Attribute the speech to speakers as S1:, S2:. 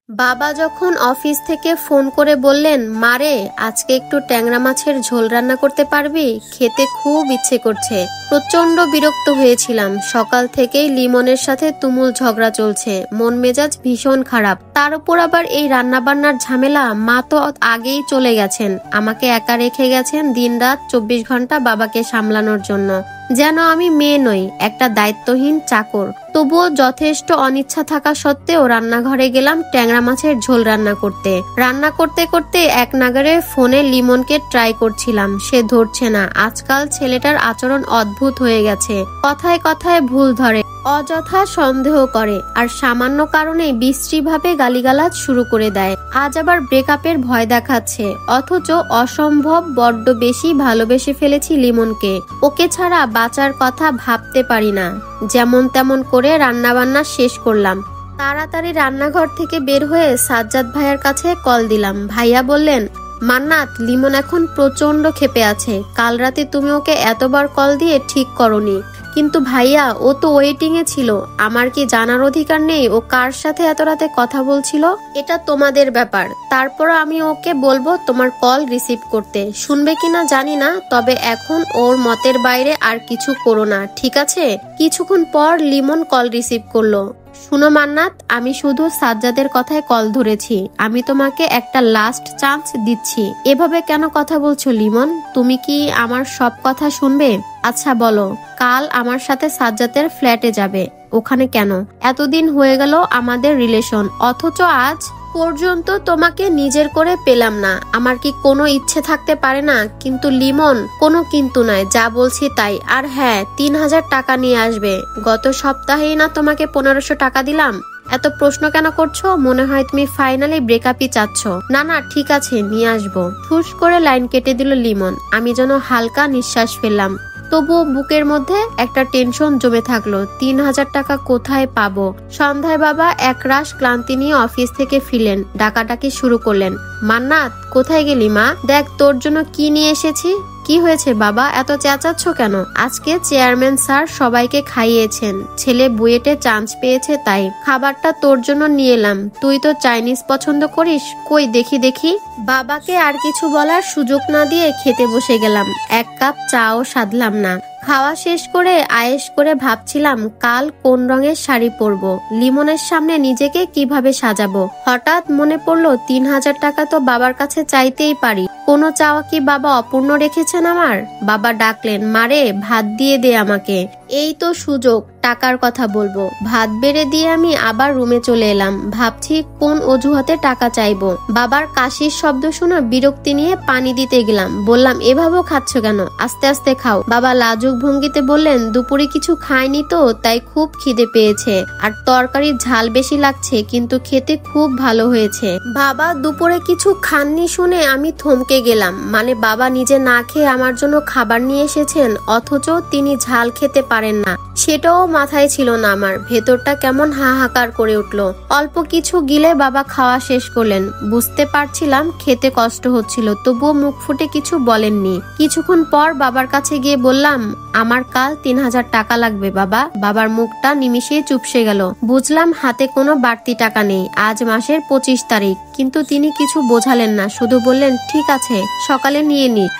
S1: বাবা যখন অফিস থেকে ফোন করে বললেন, মারে আজকে একটু ট্যাংরা মাছের ঝোল রান্না করতে পারবি, খেতে খুব ইচ্ছে করছে। প্রচন্ড বিরক্ত হয়েছিলাম। সকাল থেকেই লিমনের সাথে তুমুল ঝগড়া চলছে, মন মেজাজ ভীষণ খারাপ। তার উপর আবার এই রান্না বান্নার ঝামেলা। মা তো আগেই চলে গেছেন, আমাকে একা রেখে গেছেন দিনরাত 24 ঘন্টা বাবাকে সামলানোর জন্য। যেন আমি মেয়ে নই, একটা দায়িত্বহীন চাকর। তবুও যথেষ্ট অনিচ্ছা থাকা সত্ত্বেও রান্নাঘরে গেলাম ট্যাংরা মাছের ঝোল রান্না করতে। রান্না করতে করতে এক নাগারে ফোনে লিমনকে ট্রাই করছিলাম, সে ধরছে না। আজকাল ছেলেটার আচরণ অদ্ভুত হয়ে গেছে, কথায় কথায় ভুল ধরে, অযথা সন্দেহ করে, আর সামান্য কারণে বিশ্রীভাবে গালিগালাজ শুরু করে দেয়। আজ আবার ব্রেকআপের ভয় দেখাচ্ছে, অথচ অসম্ভব বড্ড বেশি ভালোবেসে ফেলেছি লিমনকে। ওকে ছাড়া বাঁচার কথা ভাবতে পারি না। যেমন তেমন করে রান্নাবান্না শেষ করলাম। তাড়াতাড়ি রান্নাঘর থেকে বের হয়ে সাজ্জাদ ভাইয়ার কাছে কল দিলাম। ভাইয়া বললেন, মান্নাত, লিমন এখন প্রচন্ড ক্ষেপে আছে। কাল রাতে তুমি ওকে এতবার কল দিয়ে ঠিক করনি। কিন্তু ভাইয়া, ও তো ওয়েটিং এ ছিল। আমার কি জানার অধিকার নেই ও কার সাথে এত রাতে কথা বলছিল? এটা তোমাদের ব্যাপার। তারপর আমি ওকে বলবো তোমার কল রিসিভ করতে। শুনবে কিনা জানি না, তবে এখন ওর মতের বাইরে আর কিছু করো না, ঠিক আছে? কিছুক্ষণ পর লিমন কল রিসিভ করলো। শুনো মান্নাত, আমি শুধু সাজ্জাদের কথায় কল ধরেছি। আমি তোমাকে একটা লাস্ট চান্স দিচ্ছি। এভাবে কেন কথা বলছো লিমন? তুমি কি আমার সব কথা শুনবে? আচ্ছা বলো, কাল আমার সাথে সাজ্জাদের ফ্ল্যাটে যাবে। ওখানে কেন? এতদিন হয়ে গেল আমাদের রিলেশন, অথচ আজ পর্যন্ত তোমাকে নিজের করে পেলাম না। আমার কি কোনো ইচ্ছে থাকতে পারে না? কিন্তু লিমন, কোনো কিন্তু নয়, যা বলছি তাই। আর হ্যাঁ, 3000 টাকা নিয়ে আসবে। গত সপ্তাহেই না তোমাকে 1500 টাকা দিলাম। এত প্রশ্ন কেন করছো? মনে হয় তুমি ফাইনালি ব্রেকআপই চাচ্ছ। না না, ঠিক আছে, নিয়ে আসবো। ঠুস করে লাইন কেটে দিল লিমন। আমি যেন হালকা নিঃশ্বাস ফেললাম। তবুও বুকের মধ্যে একটা টেনশন জমে থাকলো। 3000 টাকা কোথায় পাবো? সন্ধ্যায় বাবা একরাশ ক্লান্তি নিয়ে অফিস থেকে ফিরলেন। ডাকাডাকি শুরু করলেন, মান্নাত কোথায় গেলি মা? দেখ তোর জন্য কি নিয়ে এসেছি। কি হয়েছে বাবা, এত চেঁচাচ্ছ কেন? আজকে চেয়ারম্যান স্যার সবাইকে খাইয়েছেন, ছেলে বুয়েটে চান্স পেয়েছে, তাই খাবারটা তোর জন্য নিয়ে এলাম। তুই তো চাইনিজ পছন্দ করিস। কই দেখি দেখি। বাবাকে আর কিছু বলার সুযোগ না দিয়ে খেতে বসে গেলাম। এক কাপ চাও সাধলাম না। খাওয়া শেষ করে আয়েশ করে ভাবছিলাম কাল কোন রঙের শাড়ি পরবো, লিমনের সামনে নিজেকে কিভাবে সাজাবো। হঠাৎ মনে পড়লো 3000 টাকা তো বাবার কাছে চাইতেই পারি। কোনো চাওয়া কি বাবা অপূর্ণ রেখেছেন আমার? বাবা ডাকলেন, মারে ভাত দিয়ে দে আমাকে। এই তো সুযোগ, টাকার কথা বলবো। ভাত বেড়ে দিয়ে আমি আবার রুমে চলে এলাম। ভাবছি কোন অজুহাতে টাকা চাইবো। বাবার কাশির শব্দ শুনে বিরক্তি নিয়ে পানি দিতে গেলাম। বললাম, এভাবেও খাচ্ছ কেন? আস্তে আস্তে খাও। বাবা লাজুক ভঙ্গিতে বললেন, দুপুরে কিছু খায়নি তো, তাই খুব খিদে পেয়েছে, আর তরকারির ঝাল বেশি লাগছে, কিন্তু খেতে খুব ভালো হয়েছে। বাবা দুপুরে কিছু খাননি শুনে আমি থমকে গেলাম। মানে বাবা নিজে না খেয়ে আমার জন্য খাবার নিয়ে এসেছেন, অথচ তিনি ঝাল খেতে পারেন না, সেটাও মাথায় ছিল না আমার। ভেতরটা কেমন হাহাকার করে উঠলো। অল্প কিছু গিলে বাবা খাওয়া শেষ করলেন। বুঝতে পারছিলাম খেতে কষ্ট হচ্ছিল, তবুও মুখ ফুটে কিছু বলেননি। কিছুক্ষণ পর বাবার কাছে গিয়ে বললাম, আমার কাল 3000 টাকা লাগবে বাবা। বাবার মুখটা নিমিষেই চুপসে গেল। বুঝলাম হাতে কোনো বাড়তি টাকা নেই। আজ মাসের 25 তারিখ। কিন্তু তিনি কিছু বোঝালেন না, শুধু বললেন, ঠিক আছে, সকালে নিয়ে নিস।